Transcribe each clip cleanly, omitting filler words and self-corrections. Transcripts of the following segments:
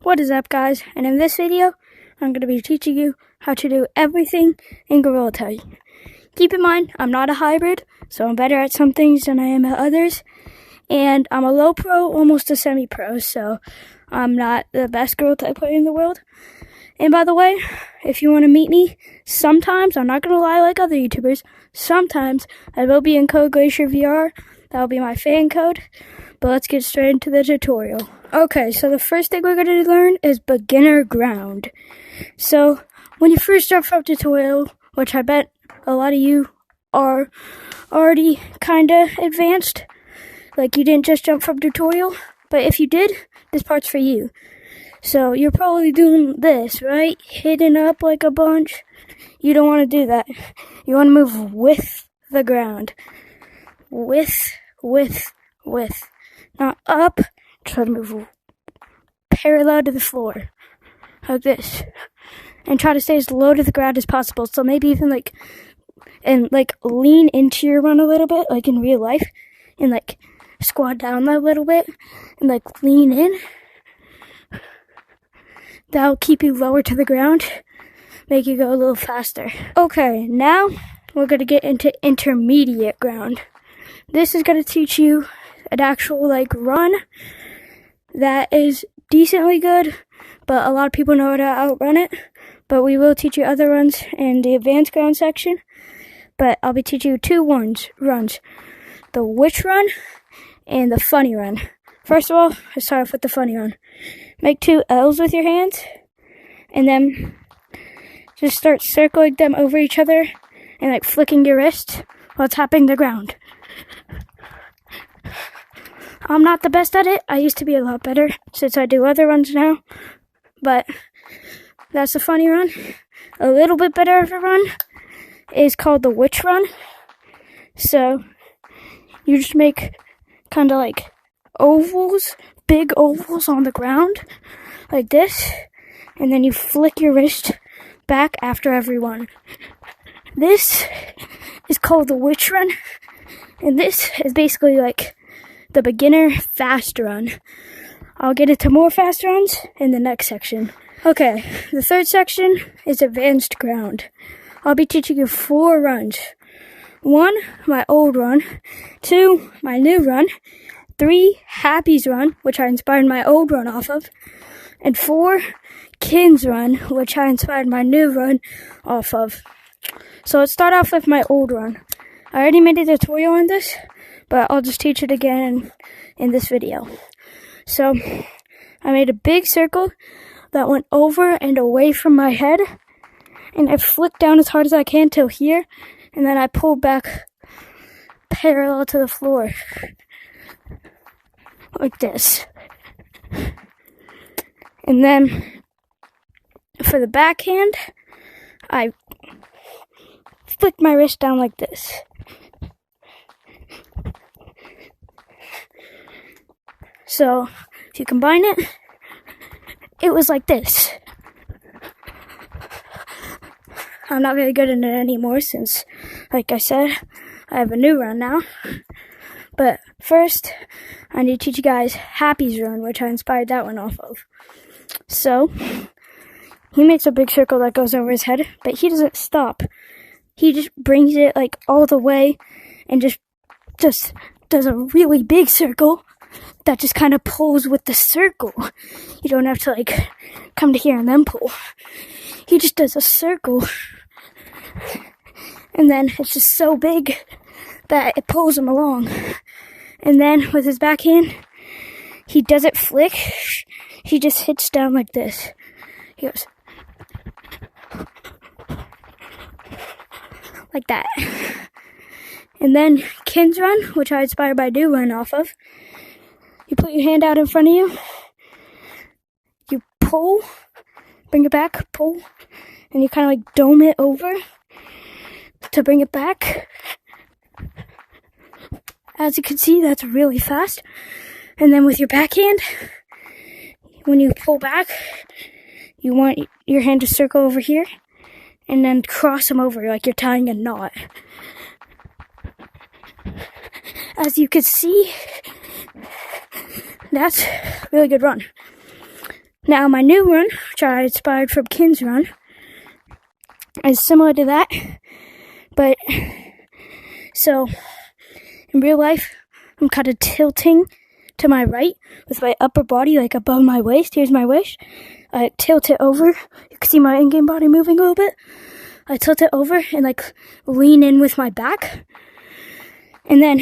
What is up, guys? And in this video, I'm going to be teaching you how to do everything in Gorilla Tag. Keep in mind, I'm not a hybrid, so I'm better at some things than I am at others. And I'm a low pro, almost a semi-pro, so I'm not the best Gorilla Tag player in the world. And by the way, if you want to meet me, sometimes, I'm not going to lie like other YouTubers, sometimes I will be in Code Glacier VR. That'll be my fan code. But let's get straight into the tutorial. Okay, so the first thing we're going to learn is beginner ground. So when you first jump from tutorial, which I bet a lot of you are already kind of advanced, like you didn't just jump from tutorial, but if you did, this part's for you. So you're probably doing this, right? Hitting up like a bunch. You don't want to do that. You want to move with the ground. With. Not up. Try to move parallel to the floor. Like this. And try to stay as low to the ground as possible. So maybe even lean into your run a little bit, like in real life. And squat down a little bit. And lean in. That'll keep you lower to the ground. Make you go a little faster. Okay, now we're going to get into intermediate ground. This is going to teach you an actual run that is decently good, but a lot of people know how to outrun it. But we will teach you other runs in the advanced ground section. But I'll be teaching you two runs. The witch run and the funny run. First of all, let's start off with the funny run. Make two L's with your hands, and then just start circling them over each other and flicking your wrist while tapping the ground. I'm not the best at it. I used to be a lot better since I do other runs now, but that's a funny run. A little bit better of a run is called the witch run. So you just make kind of ovals, big ovals on the ground, like this, and then you flick your wrist back after every one. This is called the witch run, and this is basically the beginner fast run. I'll get into more fast runs in the next section. Okay, the third section is advanced ground. I'll be teaching you 4 runs. 1, my old run. 2, my new run. 3, Happy's run, which I inspired my old run off of. And 4, Kin's run, which I inspired my new run off of. So let's start off with my old run. I already made a tutorial on this, but I'll just teach it again in this video. So I made a big circle that went over and away from my head, and I flicked down as hard as I can till here, and then I pulled back parallel to the floor. Like this. And then for the backhand, I flicked my wrist down like this. So if you combine it, it was like this. I'm not very good at it anymore since, like I said, I have a new run now. But first, I need to teach you guys Happy's run, which I inspired that one off of. So, he makes a big circle that goes over his head, but he doesn't stop. He just brings it all the way and just does a really big circle that just kind of pulls with the circle. You don't have to come to here and then pull. He just does a circle. And then it's just so big that it pulls him along. And then with his backhand, he doesn't flick. He just hits down like this. He goes like that. And then Kin's run, which I inspired by Do Run off of. You put your hand out in front of you. You pull, bring it back, pull, and you kind of dome it over to bring it back. As you can see, that's really fast. And then with your backhand, when you pull back, you want your hand to circle over here and then cross them over like you're tying a knot. As you can see, that's a really good run. Now my new run, which I inspired from Kin's run, is similar to that, but so in real life, I'm kind of tilting to my right with my upper body like above my waist. Here's my waist. I tilt it over. You can see my in-game body moving a little bit. I tilt it over and like lean in with my back. And then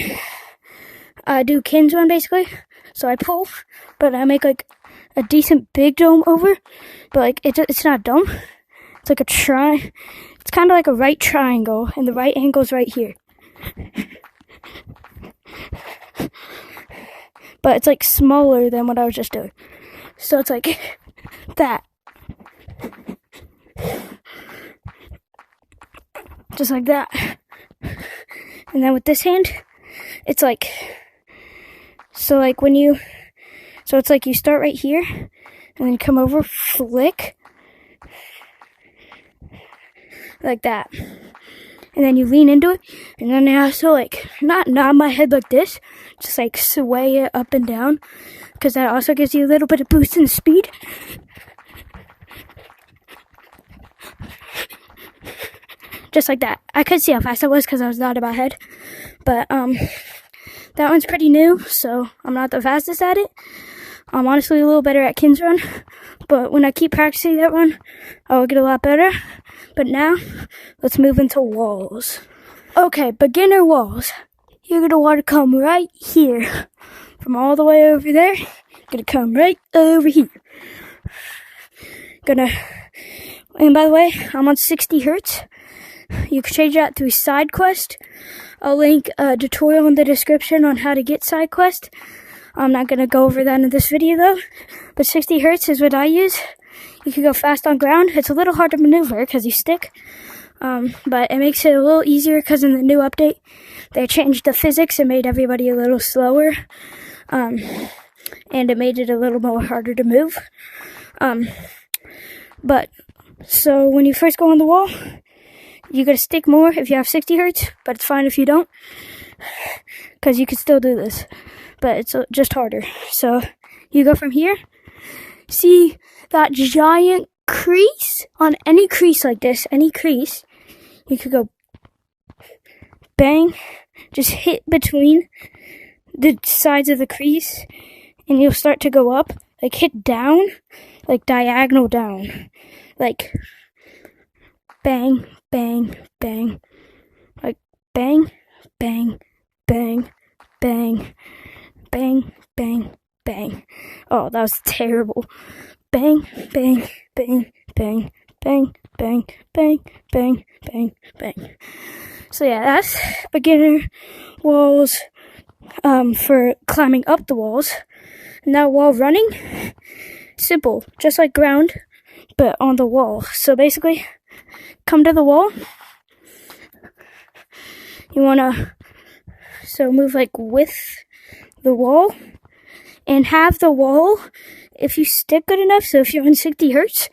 I do Kin's run basically. So I pull, but I make like a decent big dome over. But like it's not a dome. It's like a it's kind of like a right triangle, and the right angle's right here. But it's like smaller than what I was just doing. So it's like that. Just like that. And then with this hand, it's like, so it's like you start right here, and then come over, flick, like that. And then you lean into it, and then I also like, not nod my head like this, just like sway it up and down, because that also gives you a little bit of boost in speed. Just like that. I could see how fast I was because I was nodding my head. But that one's pretty new, so I'm not the fastest at it. I'm honestly a little better at Kin's run, but when I keep practicing that run, I will get a lot better. But now, let's move into walls. Okay, beginner walls. You're going to want to come right here. From all the way over there, you're going to come right over here. And by the way, I'm on 60 hertz. You can change that through SideQuest. I'll link a tutorial in the description on how to get SideQuest. I'm not going to go over that in this video though, but 60 hertz is what I use. You can go fast on ground. It's a little hard to maneuver because you stick, but it makes it a little easier because in the new update, they changed the physics and made everybody a little slower, and it made it a little more harder to move. But, so when you first go on the wall, you gotta stick more if you have 60 hertz, but it's fine if you don't, because you can still do this, but it's just harder. So you go from here, see that giant crease? On any crease like this, any crease, you could go bang, just hit between the sides of the crease, and you'll start to go up, like hit down, like diagonal down, like bang, bang, bang, like bang, bang, bang, bang, bang, bang, bang. Oh, that was terrible. Bang, bang, bang, bang, bang, bang, bang, bang, bang, bang. So yeah, that's beginner walls for climbing up the walls. Now wall running, simple, just like ground, but on the wall. So basically, come to the wall. You wanna move like with the wall, and have the wall, if you stick good enough, so if you're on 60 hertz,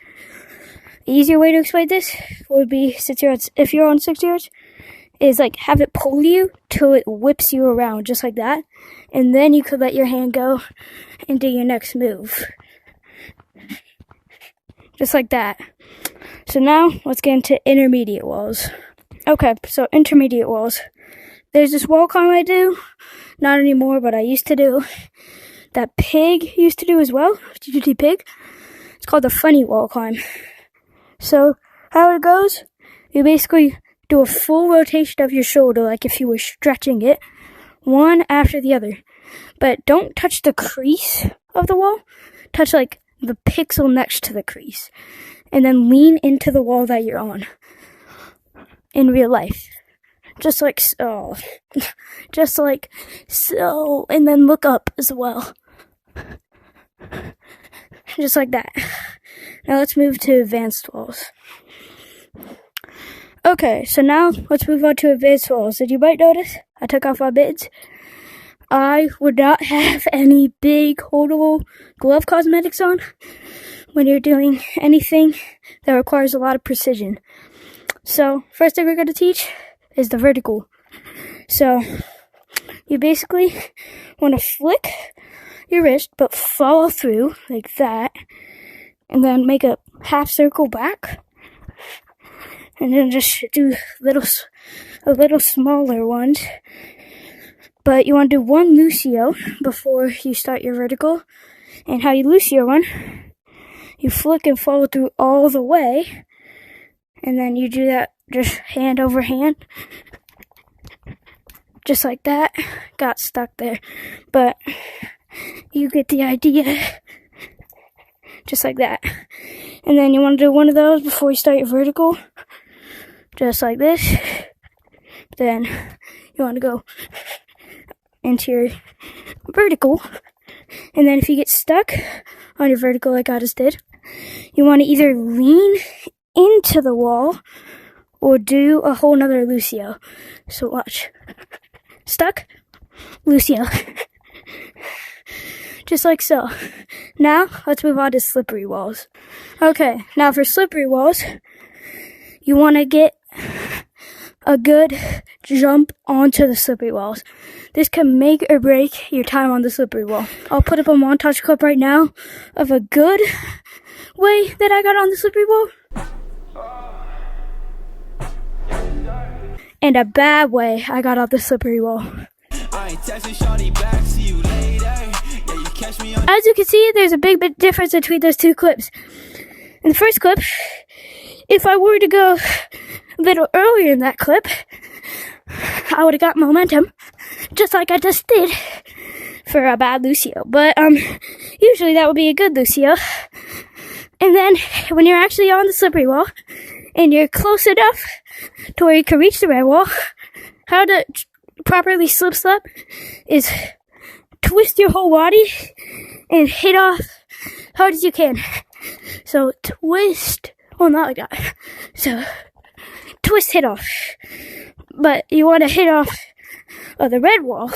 the easier way to explain this would be, if you're on 60 hertz, is like have it pull you till it whips you around, just like that, and then you could let your hand go and do your next move. Just like that. So now, let's get into intermediate walls. Okay, so intermediate walls. There's this wall climb I do, not anymore, but I used to do, that Pig used to do as well, GGT Pig. It's called the funny wall climb. So, how it goes, you basically do a full rotation of your shoulder, like if you were stretching it, one after the other. But don't touch the crease of the wall, touch like the pixel next to the crease. And then lean into the wall that you're on. In real life. Just like so. Just like so. And then look up as well. Just like that. Now let's move to advanced walls. Okay, so now let's move on to advanced walls. As you might notice, I took off my mittens. I would not have any big holdable glove cosmetics on when you're doing anything that requires a lot of precision. So, first thing we're going to teach is the vertical. So, you basically want to flick your wrist, but follow through like that, and then make a half circle back, and then just do a little smaller ones. But you want to do one Lucio before you start your vertical. And how you Lucio one, you flick and follow through all the way, and then you do that just hand over hand, just like that. Got stuck there, but you get the idea. Just like that. And then you want to do one of those before you start your vertical, just like this. Then you want to go into your vertical, and then if you get stuck on your vertical like I just did, you want to either lean into the wall or do a whole nother Lucio. So watch. Stuck, Lucio. Just like so. Now, let's move on to slippery walls. Okay, now for slippery walls, you want to get a good jump onto the slippery walls. This can make or break your time on the slippery wall. I'll put up a montage clip right now of a good way that I got on the slippery wall, and a bad way I got off the slippery wall. As you can see, there's a big difference between those two clips. In the first clip, if I were to go a little earlier in that clip, I would have got momentum, just like I just did for a bad Lucio. But usually that would be a good Lucio. And then when you're actually on the slippery wall and you're close enough to where you can reach the red wall, how to properly slip slap is twist your whole body and hit off hard as you can. So twist, well, not like that. So twist, hit off. But you want to hit off the red wall,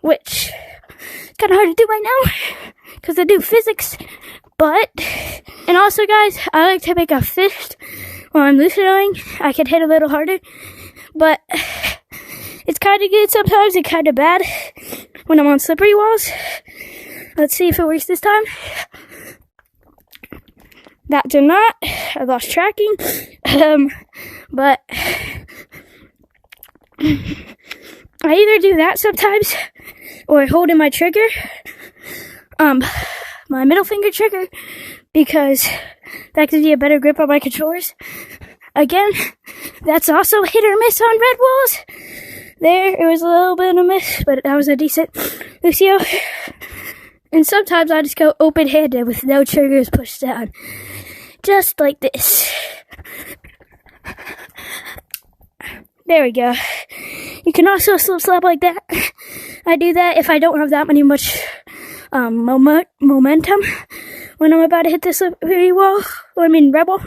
which is kind of hard to do right now because I do physics. But, and also guys, I like to make a fist while I'm Lucioing. I can hit a little harder, but it's kind of good sometimes and kind of bad when I'm on slippery walls. Let's see if it works this time. That did not. I lost tracking. But I either do that sometimes or I hold in my trigger, my middle finger trigger, because that gives you a better grip on my controllers. Again, that's also hit or miss on red walls. There, it was a little bit of a miss, but that was a decent Lucio. And sometimes I just go open-handed with no triggers pushed down. Just like this. There we go. You can also slip slap like that. I do that if I don't have that much momentum when I'm about to hit this slippery wall, red wall.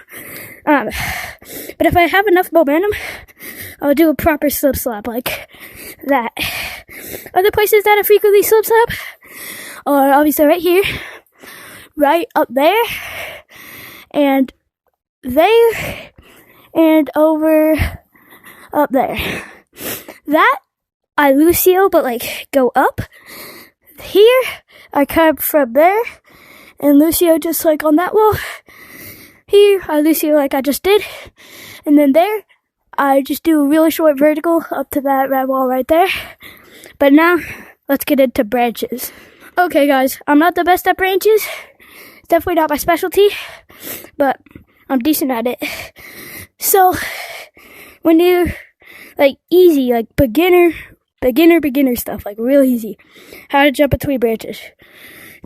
But if I have enough momentum, I'll do a proper slip slap like that. Other places that I frequently slip slap are obviously right here, right up there, and there, and over up there. That I Lucio, but like go up. Here I come from there and Lucio just like on that wall. Here I Lucio like I just did, and then there I just do a really short vertical up to that red wall right there. But now let's get into branches. Okay guys, I'm not the best at branches. It's definitely not my specialty, but I'm decent at it. So when you like easy, like beginner stuff, like real easy, how to jump between branches.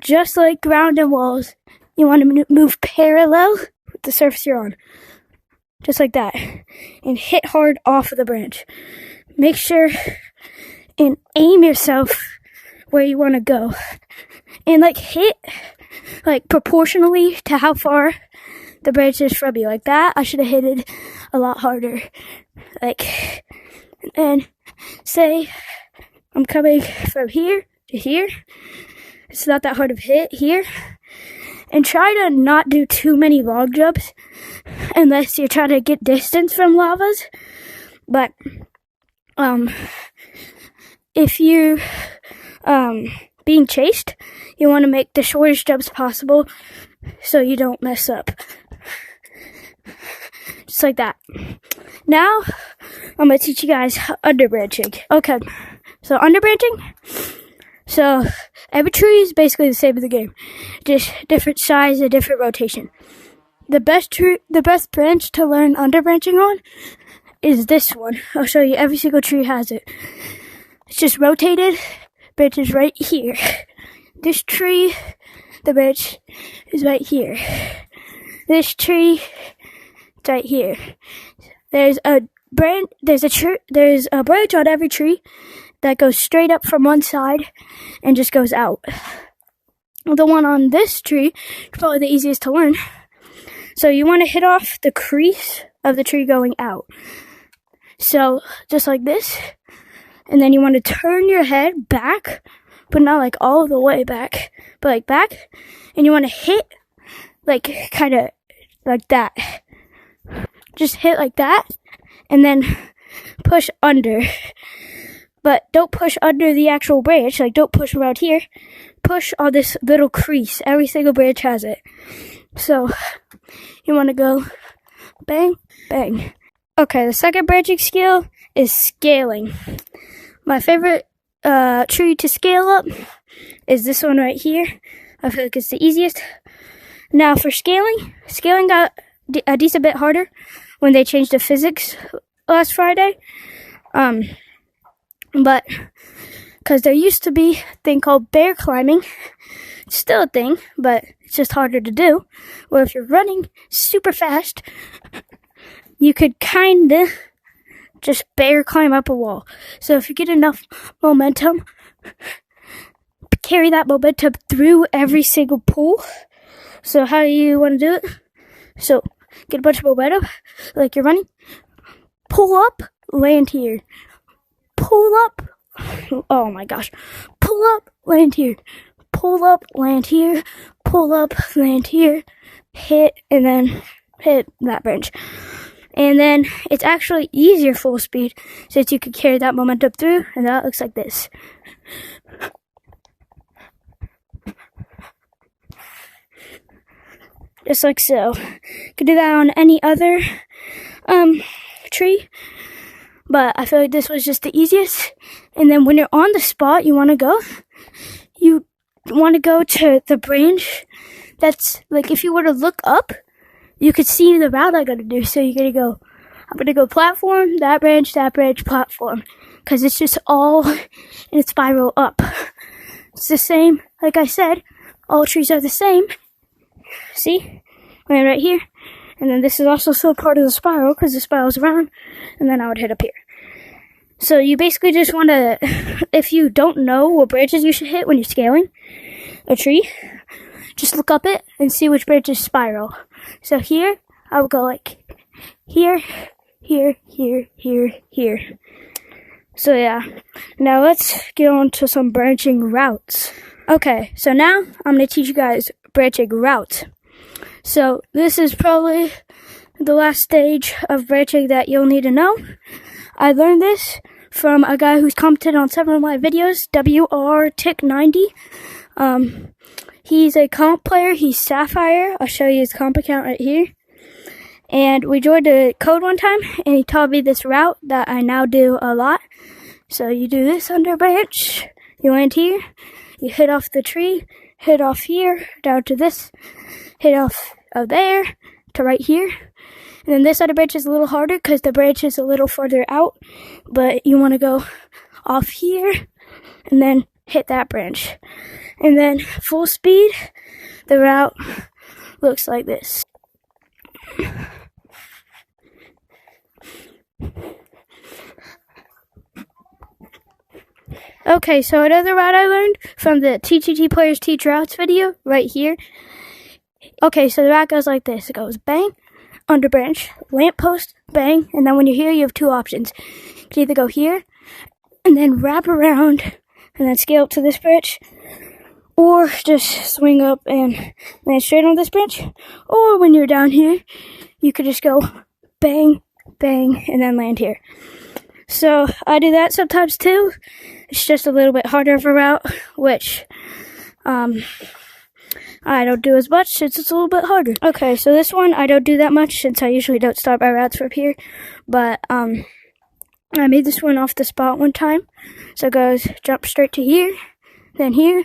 Just like ground and walls, you want to move parallel with the surface you're on. Just like that. And hit hard off of the branch. Make sure and aim yourself where you want to go. And like hit like proportionally to how far the branch is from you. Like that, I should have hit it a lot harder. Like, and say I'm coming from here to here. It's not that hard of a hit here. And try to not do too many log jumps unless you're trying to get distance from lavas. But if you being chased, you want to make the shortest jumps possible so you don't mess up. Just like that. Now, I'm going to teach you guys underbranching. Okay, so underbranching. So, every tree is basically the same in the game. Just different size and different rotation. The best branch to learn underbranching on is this one. I'll show you, every single tree has it. It's just rotated, branch is right here. This tree, the branch is right here. This tree, it's right here. There's a branch on every tree that goes straight up from one side and just goes out. The one on this tree is probably the easiest to learn. So you want to hit off the crease of the tree going out. So just like this. And then you want to turn your head back, but not like all the way back, but like back. And you want to hit like kind of like that. Just hit like that and then push under. But don't push under the actual branch, like don't push around here. Push on this little crease. Every single branch has it. So you want to go bang, bang. Okay, the second branching skill is scaling. My favorite tree to scale up is this one right here. I feel like it's the easiest. Now for scaling got a decent bit harder when they changed the physics last Friday. But because there used to be a thing called bear climbing. It's still a thing, but it's just harder to do. Where if you're running super fast, you could kinda just bear climb up a wall. So if you get enough momentum, carry that momentum through every single pool. So how do you want to do it? So get a bunch of momentum, like you're running. Pull up, land here. Pull up. Oh my gosh. Pull up, land here. Pull up, land here. Pull up, land here. Hit, and then hit that branch. And then it's actually easier full speed since you can carry that momentum through, and that looks like this. Just like so. You can do that on any other tree, but I feel like this was just the easiest. And then when you're on the spot you want to go to the branch that's like, if you were to look up, you could see the route I gotta do. So I'm gonna go platform, that branch, platform. Cause it's just all in a spiral up. It's the same, like I said, all trees are the same. See? Land right here. And then this is also still part of the spiral, cause the spiral's around. And then I would hit up here. So you basically just wanna, if you don't know what branches you should hit when you're scaling a tree, just look up it and see which branches spiral. So here, I would go like here, here, here, here, here. So yeah, now let's get on to some branching routes. Okay, so now I'm going to teach you guys branching routes. So this is probably the last stage of branching that you'll need to know. I learned this from a guy who's commented on several of my videos, WRTick90. He's a comp player. He's Sapphire. I'll show you his comp account right here. And we joined a code one time, and he taught me this route that I now do a lot. So you do this under branch. You land here. You hit off the tree. Hit off here. Down to this. Hit off of there to right here. And then this other branch is a little harder because the branch is a little further out. But you want to go off here and then hit that branch. And then full speed, the route looks like this. Okay, so another route I learned from the TTT Players Teach Routes video right here. Okay, so the route goes like this. It goes bang, under branch, lamppost, bang, and then when you're here, you have two options. You can either go here and then wrap around and then scale up to this branch, or just swing up and land straight on this branch. Or when you're down here, you could just go bang, bang, and then land here. So I do that sometimes too. It's just a little bit harder of a route, which I don't do as much since it's a little bit harder. Okay, so this one I don't do that much since I usually don't start my routes from here. But I made this one off the spot one time. So it goes jump straight to here, then here,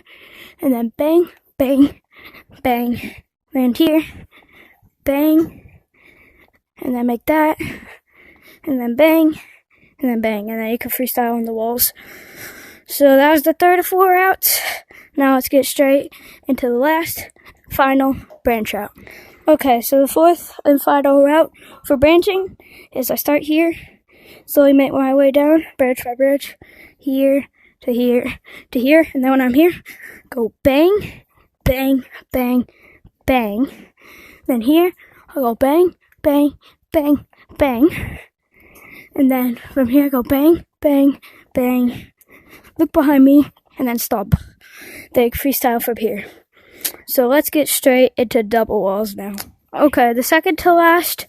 and then bang, bang, bang, land here, bang, and then make that, and then bang, and then bang, and then you can freestyle on the walls. So that was the third of 4 routes. Now let's get straight into the last, final branch route. Okay, so the fourth and final route for branching is I start here, slowly make my way down, branch by branch, here, to here, to here, and then when I'm here, go bang, bang, bang, bang. Then here, I'll go bang, bang, bang, bang. And then from here, go bang, bang, bang. Look behind me, and then stop. Then freestyle from here. So let's get straight into double walls now. Okay, the second to last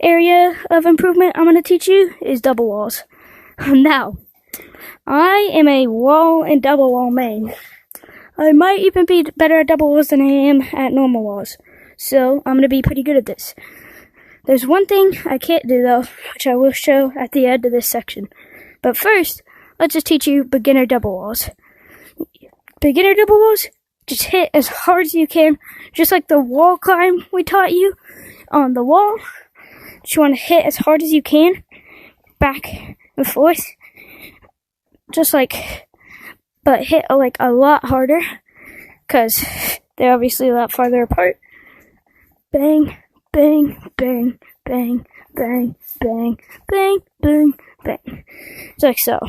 area of improvement I'm going to teach you is double walls. Now, I am a wall and double wall main. I might even be better at double walls than I am at normal walls. So I'm going to be pretty good at this. There's one thing I can't do though, which I will show at the end of this section. But first, let's just teach you beginner double walls. Beginner double walls, just hit as hard as you can, just like the wall climb we taught you on the wall. Just want to hit as hard as you can, back and forth, just like, but hit like a lot harder, because they're obviously a lot farther apart. Bang, bang, bang, bang, bang, bang, bang, bang, bang. Just like so.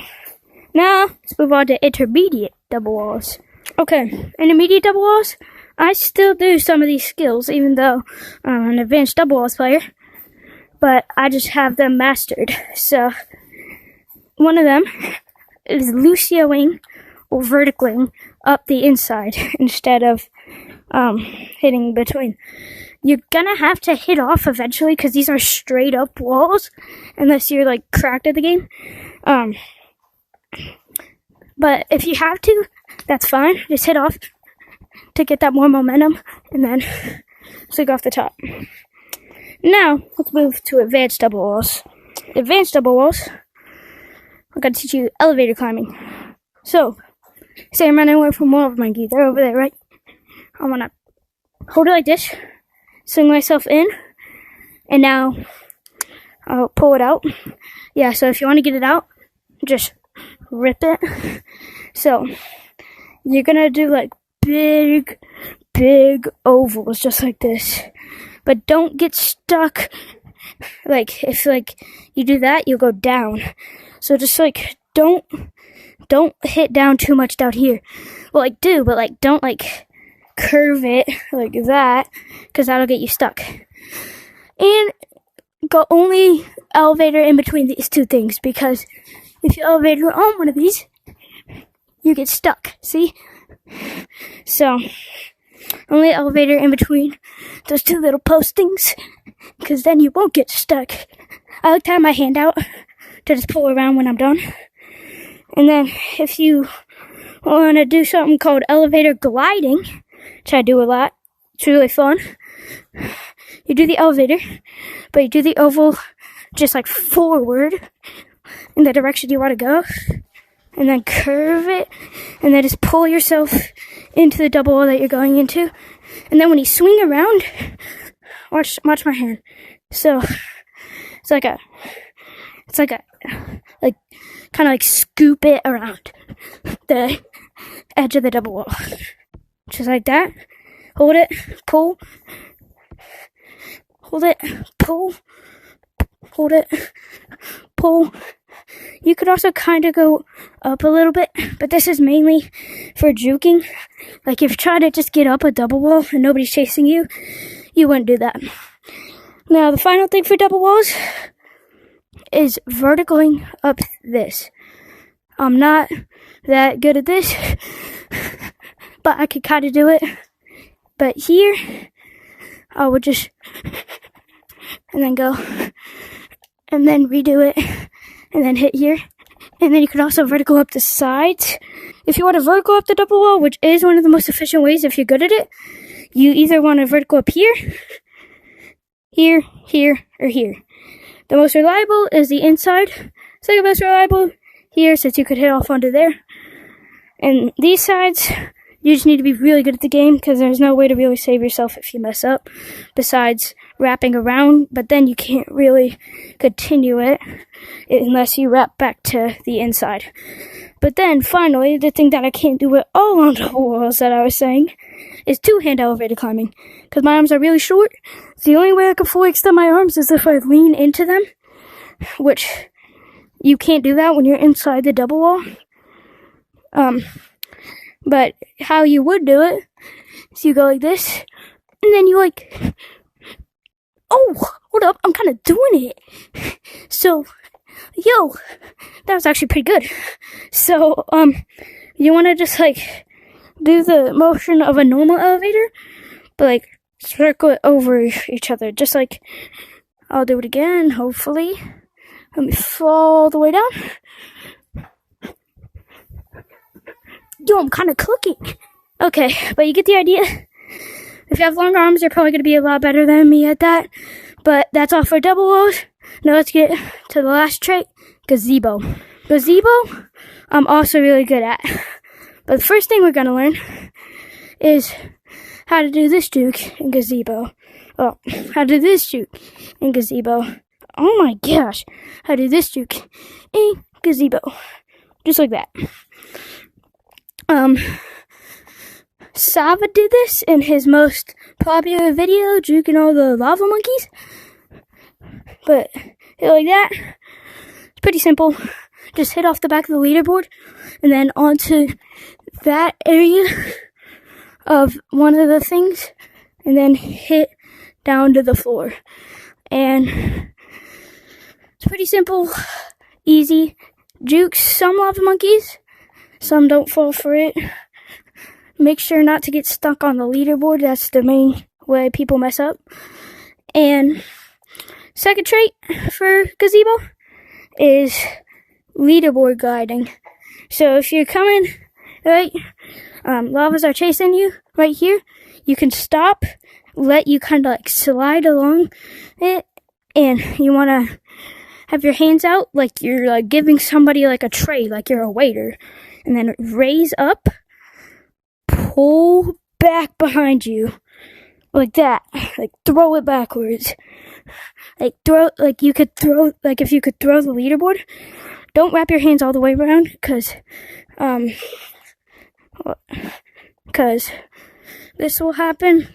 Now, let's move on to intermediate double walls. Okay, intermediate double walls, I still do some of these skills, even though I'm an advanced double walls player, but I just have them mastered. So, one of them is lucioing or verticaling up the inside instead of hitting between. You're gonna have to hit off eventually because these are straight up walls, unless you're like cracked at the game. But if you have to, that's fine. Just hit off to get that more momentum, and then stick off the top. Now, let's move to advanced double walls. Advanced double walls, I'm going to teach you elevator climbing. So, say I'm running away from one of my geese. They're over there, right? I want to hold it like this, swing myself in, and now I'll pull it out. Yeah, so if you want to get it out, just rip it. So, you're going to do like big ovals just like this. But don't get stuck. Like, if like you do that, you'll go down. So just like, don't hit down too much down here. Well, like do, but like don't like curve it like that, because that'll get you stuck. And go only elevator in between these two things, because if you elevator on one of these, you get stuck. See? So, only elevator in between those two little postings, because then you won't get stuck. I like to have my hand out to just pull around when I'm done. And then if you want to do something called elevator gliding, which I do a lot, it's really fun. You do the elevator, but you do the oval just like forward in the direction you want to go, and then curve it, and then just pull yourself into the double wall that you're going into. And then when you swing around, watch my hand. So it's like kind of like scoop it around the edge of the double wall, just like that. Hold it, pull, hold it, pull, hold it, pull. You could also kind of go up a little bit, but this is mainly for juking. Like if you try to just get up a double wall and nobody's chasing you, you wouldn't do that. Now the final thing for double walls is verticaling up this. I'm not that good at this, but I could kind of do it. But here, I would just, and then go, and then redo it, and then hit here. And then you could also vertical up the sides. If you want to vertical up the double wall, which is one of the most efficient ways if you're good at it, you either want to vertical up here, here, or here. The most reliable is the inside. Second most reliable here, since you could hit off onto there. And these sides, you just need to be really good at the game, because there's no way to really save yourself if you mess up, besides wrapping around, but then you can't really continue it unless you wrap back to the inside. But then, finally, the thing that I can't do at all on double walls that I was saying is two-hand elevator climbing, because my arms are really short. The only way I can fully extend my arms is if I lean into them, which you can't do that when you're inside the double wall. But how you would do it is you go like this, and then you like, oh, hold up, I'm kind of doing it. So, yo, that was actually pretty good. So, you want to just like do the motion of a normal elevator, but like circle it over each other, just like, I'll do it again, hopefully. Let me fall all the way down. Yo, I'm kind of cooking. Okay, but you get the idea. If you have long arms, you're probably going to be a lot better than me at that. But that's all for double walls. Now let's get to the last trait, gazebo. Gazebo, I'm also really good at. But the first thing we're going to learn is how to do this juke in gazebo. Oh, how to do this juke in gazebo. Oh my gosh. How to do this juke in gazebo. Just like that. Sava did this in his most popular video, juking all the lava monkeys. But hit like that. It's pretty simple. Just hit off the back of the leaderboard and then onto that area of one of the things and then hit down to the floor. And it's pretty simple, easy. Jukes some lava monkeys. Some don't fall for it. Make sure not to get stuck on the leaderboard. That's the main way people mess up. And second trait for gazebo is leaderboard gliding. So if you're coming, right, lavas are chasing you right here, you can stop, let you kind of like slide along it, and you want to have your hands out like you're like giving somebody like a tray, like you're a waiter. And then raise up, pull back behind you, like that. Like throw it backwards. Like you could throw, like if you could throw the leaderboard. Don't wrap your hands all the way around, because this will happen.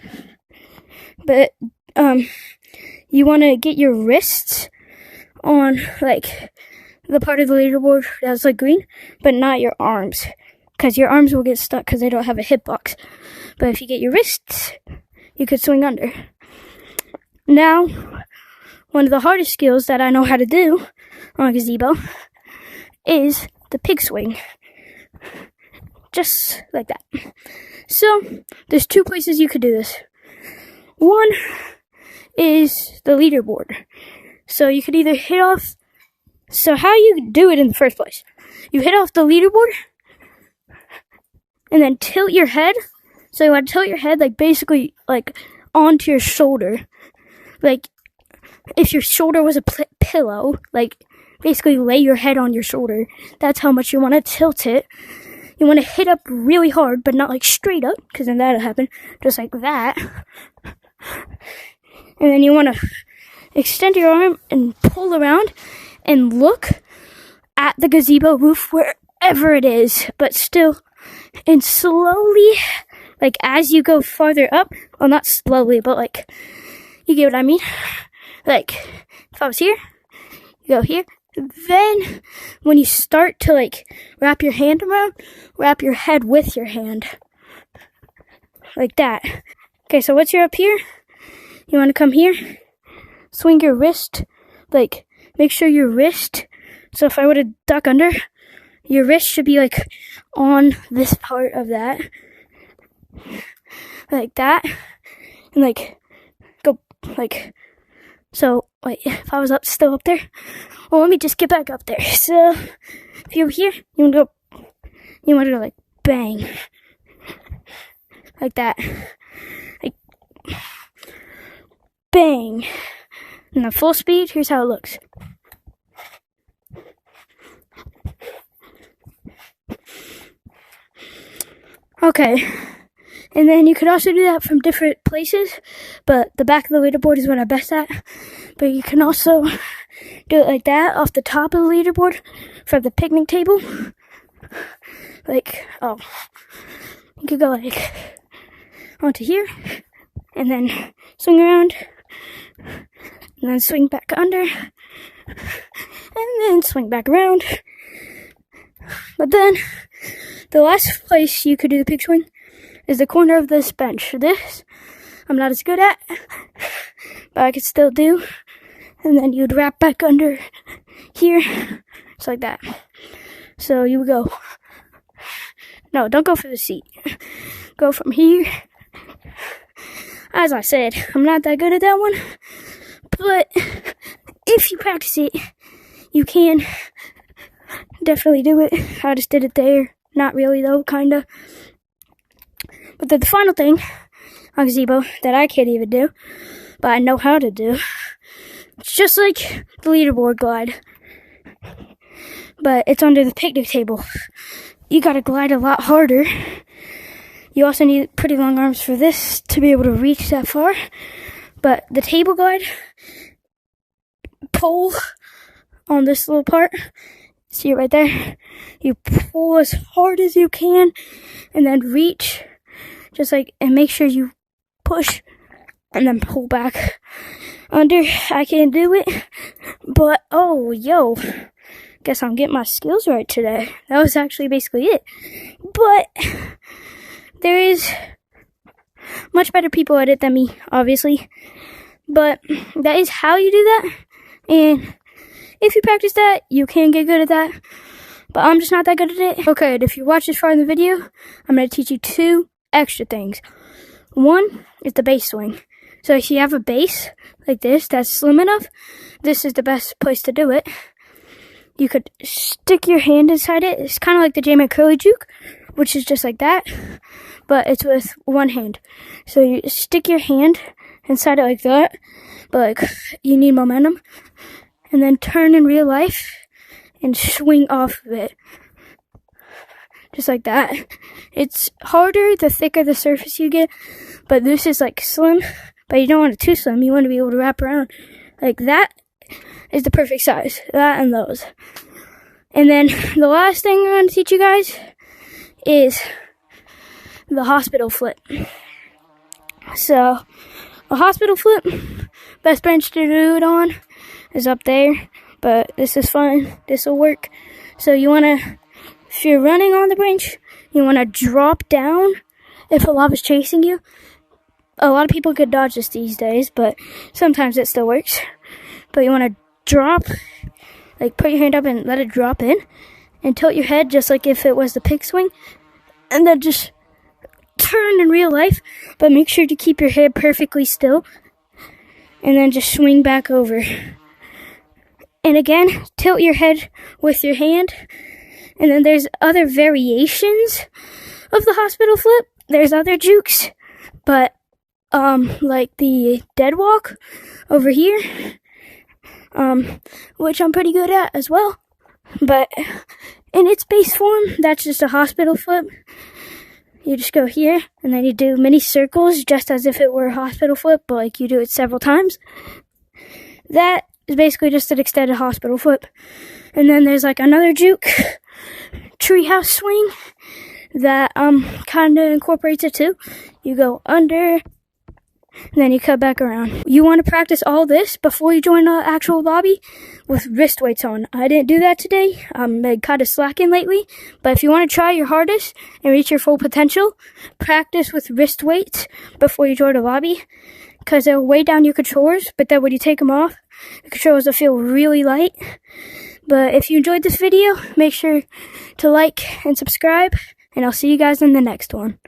But you want to get your wrists on like the part of the leaderboard that's like green, but not your arms, because your arms will get stuck because they don't have a hitbox. But if you get your wrists, you could swing under. Now, one of the hardest skills that I know how to do on a gazebo is the pig swing. Just like that. So, there's two places you could do this. One is the leaderboard. So you could either hit off. So how you do it in the first place? You hit off the leaderboard, and then tilt your head. So you want to tilt your head, like basically like onto your shoulder. Like if your shoulder was a pillow, like basically lay your head on your shoulder. That's how much you want to tilt it. You want to hit up really hard, but not like straight up, because then that'll happen. Just like that. And then you want to extend your arm and pull around and look at the gazebo roof wherever it is, but still, and slowly, like as you go farther up, well not slowly, but like, you get what I mean? Like, if I was here, you go here, then when you start to like wrap your hand around, wrap your head with your hand. Like that. Okay, so once you're up here, you want to come here, swing your wrist, like, make sure your wrist, so if I were to duck under, your wrist should be like on this part of that. Like that. And like, go, like, So, wait, if I was still up there, well, let me just get back up there. So, if you're here, you want to go like bang, like that, like bang, and then full speed. Here's how it looks. Okay, and then you could also do that from different places, but the back of the leaderboard is what I'm best at. But you can also do it like that off the top of the leaderboard from the picnic table. Like, oh, you could go like onto here, and then swing around, and then swing back under, and then swing back around. But then the last place you could do the pig swing is the corner of this bench. This I'm not as good at, but I could still do. And then you'd wrap back under here, just like that. So you would go, no, don't go for the seat. Go from here. As I said, I'm not that good at that one, but if you practice it, you can definitely do it. I just did it there. Not really though, kinda. But then the final thing on Gazebo that I can't even do, but I know how to do, it's just like the leaderboard glide, but it's under the picnic table. You gotta glide a lot harder. You also need pretty long arms for this to be able to reach that far. But the table glide, pull on this little part, see it right there? You pull as hard as you can and then reach, just like, and make sure you push and then pull back under. I can't do it, but oh, yo, guess I'm getting my skills right today. That was actually basically it. But there is much better people at it than me, obviously. But that is how you do that. And if you practice that, you can get good at that. But I'm just not that good at it. Okay, and if you watch this far in the video, I'm going to teach you 2 extra things. One is the base swing. So if you have a base like this that's slim enough, this is the best place to do it. You could stick your hand inside it. It's kind of like the J-Man curly juke, which is just like that, but it's with one hand. So you stick your hand inside it like that, but like you need momentum, and then turn in real life and swing off of it. Just like that. It's harder the thicker the surface you get, but this is like slim, but you don't want it too slim. You want to be able to wrap around. Like that is the perfect size. That and those. And then the last thing I'm going to teach you guys is the hospital flip. So, a hospital flip, best bench to do it on is up there, but this is fun. This will work. So you want to, if you're running on the bench, you want to drop down if a lava's chasing you. A lot of people could dodge this these days, but sometimes it still works. But you want to drop, like put your hand up and let it drop in, and tilt your head just like if it was the pig swing, and then just turn in real life, but make sure to keep your head perfectly still, and then just swing back over. And again, tilt your head with your hand. And then there's other variations of the hospital flip. There's other jukes, but like the dead walk over here, which I'm pretty good at as well. But in its base form, that's just a hospital flip. You just go here, and then you do mini circles, just as if it were a hospital flip, but like you do it several times. That is basically just an extended hospital flip. And then there's like another juke, treehouse swing, that kind of incorporates it too. You go under, and then you cut back around. You want to practice all this before you join the actual lobby with wrist weights on. I didn't do that today. I'm kind of slacking lately. But if you want to try your hardest and reach your full potential, practice with wrist weights before you join the lobby, because they'll weigh down your controllers, but then when you take them off, the controllers will feel really light. But if you enjoyed this video, make sure to like and subscribe, and I'll see you guys in the next one.